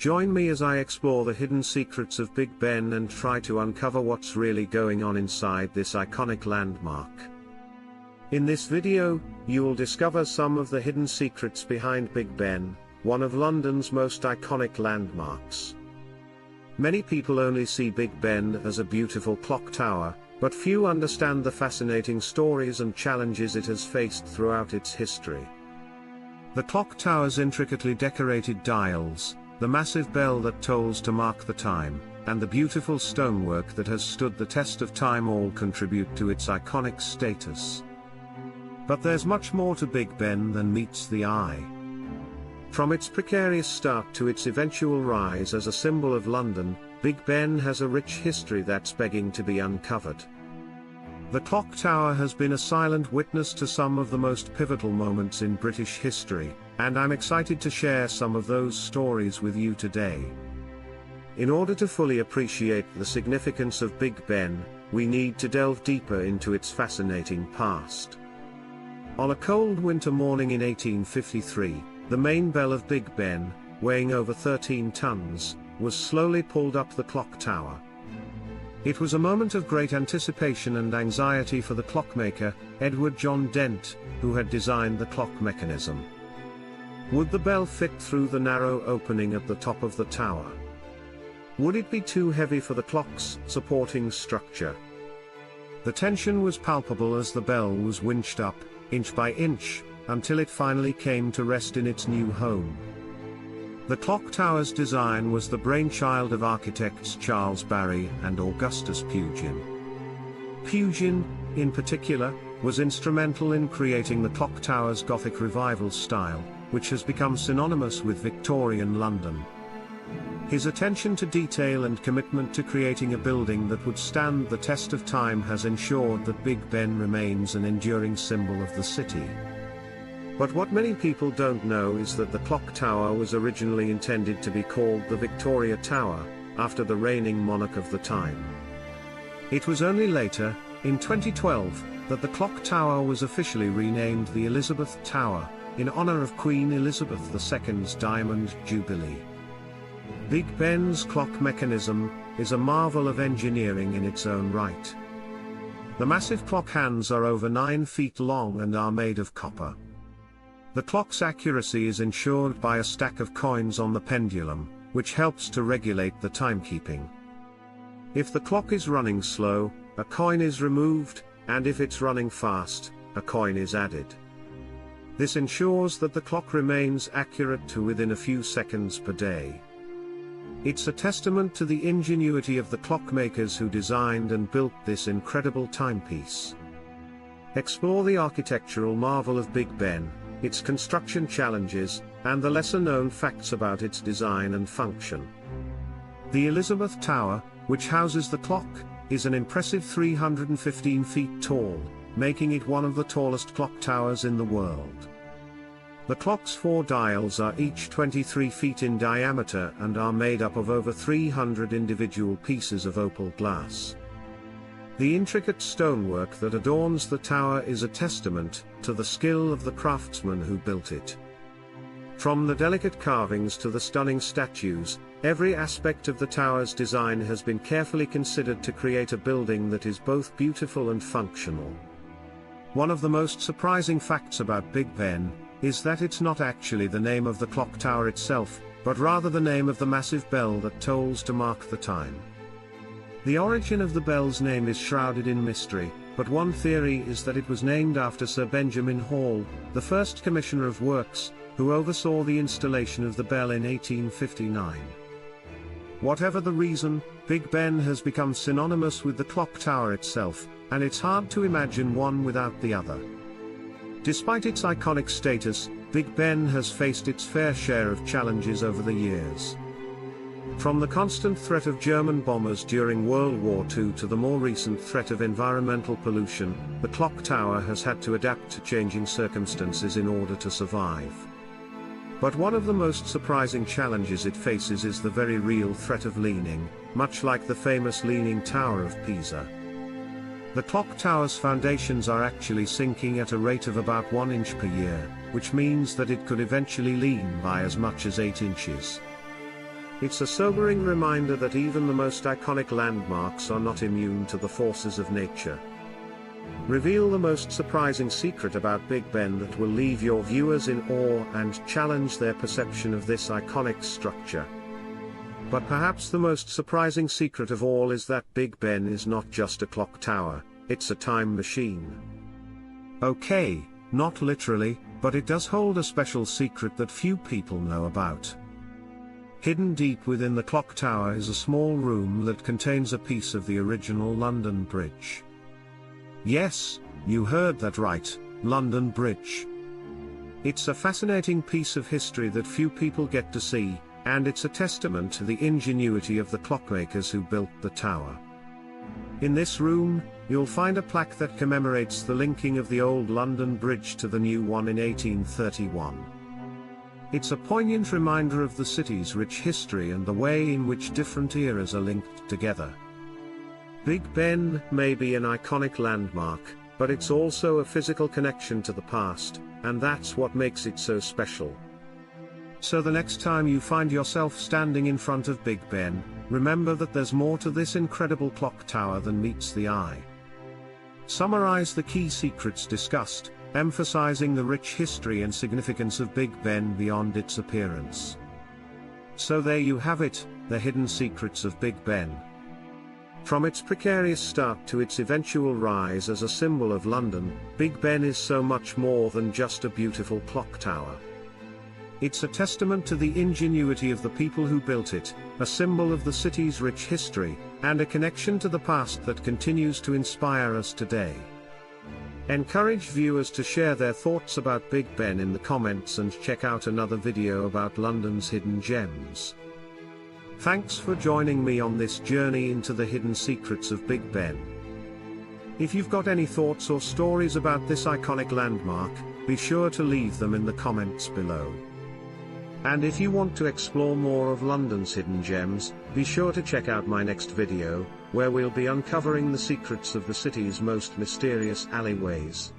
Join me as I explore the hidden secrets of Big Ben and try to uncover what's really going on inside this iconic landmark. In this video, you'll discover some of the hidden secrets behind Big Ben, one of London's most iconic landmarks. Many people only see Big Ben as a beautiful clock tower, but few understand the fascinating stories and challenges it has faced throughout its history. The clock tower's intricately decorated dials, the massive bell that tolls to mark the time, and the beautiful stonework that has stood the test of time all contribute to its iconic status. But there's much more to Big Ben than meets the eye. From its precarious start to its eventual rise as a symbol of London, Big Ben has a rich history that's begging to be uncovered. The clock tower has been a silent witness to some of the most pivotal moments in British history, and I'm excited to share some of those stories with you today. In order to fully appreciate the significance of Big Ben, we need to delve deeper into its fascinating past. On a cold winter morning in 1853, the main bell of Big Ben, weighing over 13 tons, was slowly pulled up the clock tower. It was a moment of great anticipation and anxiety for the clockmaker, Edward John Dent, who had designed the clock mechanism. Would the bell fit through the narrow opening at the top of the tower? Would it be too heavy for the clock's supporting structure? The tension was palpable as the bell was winched up, inch by inch, until it finally came to rest in its new home. The clock tower's design was the brainchild of architects Charles Barry and Augustus Pugin. Pugin, in particular, was instrumental in creating the clock tower's Gothic Revival style, which has become synonymous with Victorian London. His attention to detail and commitment to creating a building that would stand the test of time has ensured that Big Ben remains an enduring symbol of the city. But what many people don't know is that the clock tower was originally intended to be called the Victoria Tower, after the reigning monarch of the time. It was only later, in 2012, that the clock tower was officially renamed the Elizabeth Tower, in honor of Queen Elizabeth II's Diamond Jubilee. Big Ben's clock mechanism is a marvel of engineering in its own right. The massive clock hands are over 9 feet long and are made of copper. The clock's accuracy is ensured by a stack of coins on the pendulum, which helps to regulate the timekeeping. If the clock is running slow, a coin is removed, and if it's running fast, a coin is added. This ensures that the clock remains accurate to within a few seconds per day. It's a testament to the ingenuity of the clockmakers who designed and built this incredible timepiece. Explore the architectural marvel of Big Ben, its construction challenges, and the lesser-known facts about its design and function. The Elizabeth Tower, which houses the clock, is an impressive 315 feet tall, making it one of the tallest clock towers in the world. The clock's 4 dials are each 23 feet in diameter and are made up of over 300 individual pieces of opal glass. The intricate stonework that adorns the tower is a testament to the skill of the craftsmen who built it. From the delicate carvings to the stunning statues, every aspect of the tower's design has been carefully considered to create a building that is both beautiful and functional. One of the most surprising facts about Big Ben is that it's not actually the name of the clock tower itself, but rather the name of the massive bell that tolls to mark the time. The origin of the bell's name is shrouded in mystery, but one theory is that it was named after Sir Benjamin Hall, the first Commissioner of Works, who oversaw the installation of the bell in 1859. Whatever the reason, Big Ben has become synonymous with the clock tower itself, and it's hard to imagine one without the other. Despite its iconic status, Big Ben has faced its fair share of challenges over the years. From the constant threat of German bombers during World War II to the more recent threat of environmental pollution, the clock tower has had to adapt to changing circumstances in order to survive. But one of the most surprising challenges it faces is the very real threat of leaning, much like the famous Leaning Tower of Pisa. The clock tower's foundations are actually sinking at a rate of about 1 inch per year, which means that it could eventually lean by as much as 8 inches. It's a sobering reminder that even the most iconic landmarks are not immune to the forces of nature. Reveal the most surprising secret about Big Ben that will leave your viewers in awe and challenge their perception of this iconic structure. But perhaps the most surprising secret of all is that Big Ben is not just a clock tower, it's a time machine. Okay, not literally, but it does hold a special secret that few people know about. Hidden deep within the clock tower is a small room that contains a piece of the original London Bridge. Yes, you heard that right, London Bridge. It's a fascinating piece of history that few people get to see, and it's a testament to the ingenuity of the clockmakers who built the tower. In this room, you'll find a plaque that commemorates the linking of the old London Bridge to the new one in 1831. It's a poignant reminder of the city's rich history and the way in which different eras are linked together. Big Ben may be an iconic landmark, but it's also a physical connection to the past, and that's what makes it so special. So the next time you find yourself standing in front of Big Ben, remember that there's more to this incredible clock tower than meets the eye. Summarize the key secrets discussed, emphasizing the rich history and significance of Big Ben beyond its appearance. So there you have it, the hidden secrets of Big Ben. From its precarious start to its eventual rise as a symbol of London, Big Ben is so much more than just a beautiful clock tower. It's a testament to the ingenuity of the people who built it, a symbol of the city's rich history, and a connection to the past that continues to inspire us today. Encourage viewers to share their thoughts about Big Ben in the comments and check out another video about London's hidden gems. Thanks for joining me on this journey into the hidden secrets of Big Ben. If you've got any thoughts or stories about this iconic landmark, be sure to leave them in the comments below. And if you want to explore more of London's hidden gems, be sure to check out my next video, where we'll be uncovering the secrets of the city's most mysterious alleyways.